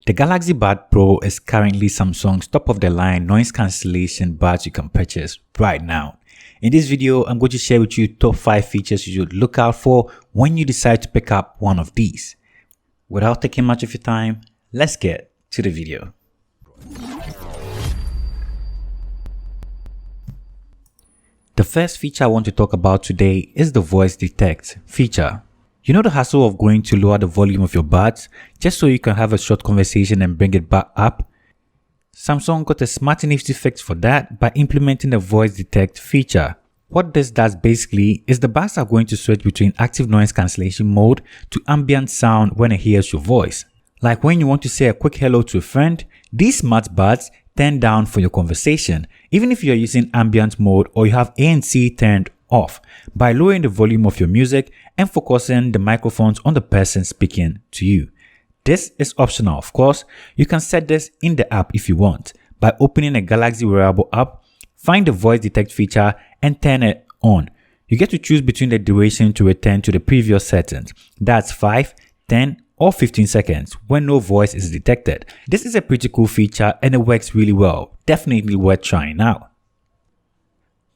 The Galaxy Buds Pro is currently Samsung's top-of-the-line noise cancellation buds you can purchase right now. In this video, I'm going to share with you top 5 features you should look out for when you decide to pick up one of these. Without taking much of your time, let's get to the video. The first feature I want to talk about today is the voice detect feature. You know the hassle of going to lower the volume of your buds just so you can have a short conversation and bring it back up? Samsung got a smart and nifty fix for that by implementing the voice detect feature. What this does basically is the buds are going to switch between active noise cancellation mode to ambient sound when it hears your voice. Like when you want to say a quick hello to a friend, these smart buds turn down for your conversation, even if you're using ambient mode or you have ANC turned off, by lowering the volume of your music and focusing the microphones on the person speaking to you. This is optional, of course. You can set this in the app if you want. By opening a Galaxy wearable app, find the voice detect feature and turn it on. You get to choose between the duration to return to the previous settings. That's 5, 10, or 15 seconds when no voice is detected. This is a pretty cool feature and it works really well. Definitely worth trying out.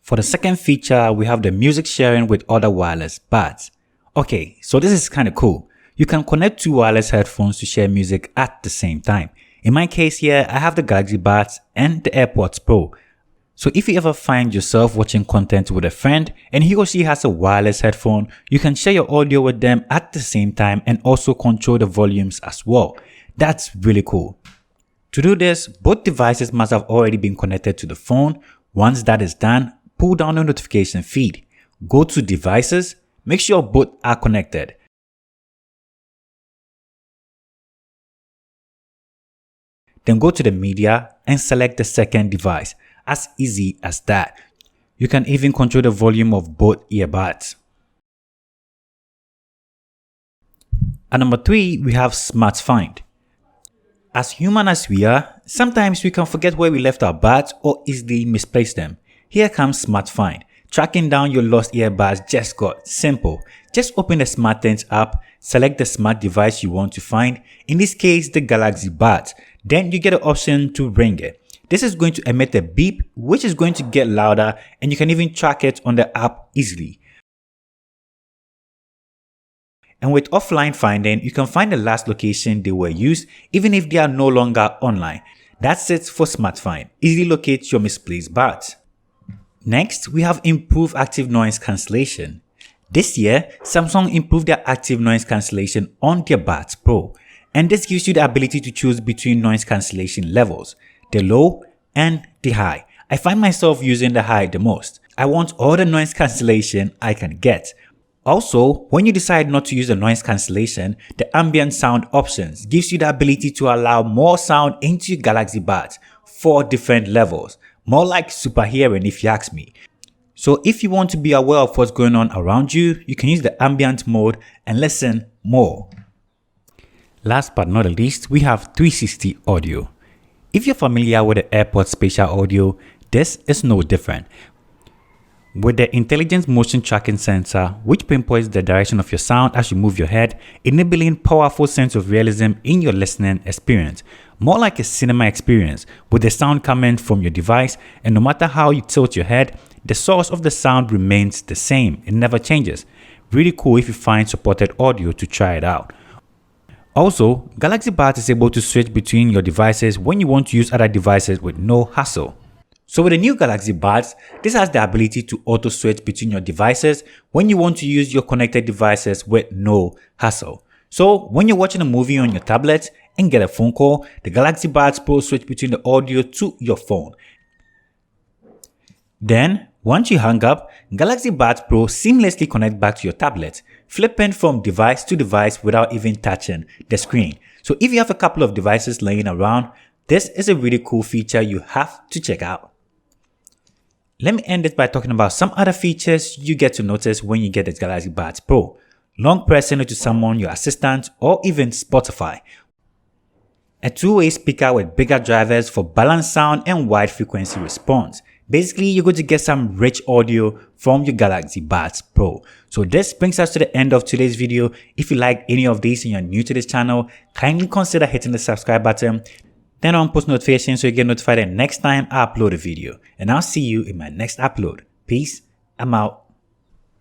For the second feature, we have the music sharing with other wireless buds. Okay, so this is kind of cool. You can connect 2 wireless headphones to share music at the same time. In my case here, I have the Galaxy Buds and the AirPods Pro. So if you ever find yourself watching content with a friend and he or she has a wireless headphone, you can share your audio with them at the same time and also control the volumes as well. That's really cool. To do this, both devices must have already been connected to the phone. Once that is done, pull down the notification feed. Go to Devices, make sure both are connected. Then go to the Media and select the second device. As easy as that. You can even control the volume of both earbuds. At number 3, we have Smart Find. As human as we are, sometimes we can forget where we left our buds or easily misplace them. Here comes Smart Find. Tracking down your lost earbuds just got simple. Just open the SmartThings app, select the smart device you want to find, in this case the Galaxy Buds. Then you get an option to ring it. This is going to emit a beep which is going to get louder and you can even track it on the app easily. And with offline finding, you can find the last location they were used even if they are no longer online. That's it for Smart Find. Easily locate your misplaced buds. Next, we have improved active noise cancellation. This year, Samsung improved their active noise cancellation on their Buds Pro. And this gives you the ability to choose between noise cancellation levels, the low and the high. I find myself using the high the most. I want all the noise cancellation I can get. Also, when you decide not to use the noise cancellation, the ambient sound options gives you the ability to allow more sound into your Galaxy Buds, 4 different levels. More like super hearing if you ask me. So if you want to be aware of what's going on around you, you can use the ambient mode and listen more. Last but not least, we have 360 audio. If you're familiar with the AirPods spatial audio, this is no different. With the intelligent motion tracking sensor, which pinpoints the direction of your sound as you move your head, enabling powerful sense of realism in your listening experience. More like a cinema experience, with the sound coming from your device, and no matter how you tilt your head, the source of the sound remains the same. It never changes. Really cool if you find supported audio to try it out. Also, Galaxy Buds is able to switch between your devices when you want to use other devices with no hassle. So with the new Galaxy Buds, this has the ability to auto switch between your devices when you want to use your connected devices with no hassle. So when you're watching a movie on your tablet and get a phone call, the Galaxy Buds Pro switch between the audio to your phone. Then, once you hang up, Galaxy Buds Pro seamlessly connect back to your tablet, flipping from device to device without even touching the screen. So if you have a couple of devices laying around, this is a really cool feature you have to check out. Let me end it by talking about some other features you get to notice when you get the Galaxy Buds Pro. Long pressing it to summon your assistant or even Spotify. A two-way speaker with bigger drivers for balanced sound and wide frequency response. Basically, you're going to get some rich audio from your Galaxy Buds Pro. So this brings us to the end of today's video. If you like any of these and you're new to this channel, kindly consider hitting the subscribe button. Turn on post notifications so you get notified the next time I upload a video. And I'll see you in my next upload. Peace. I'm out.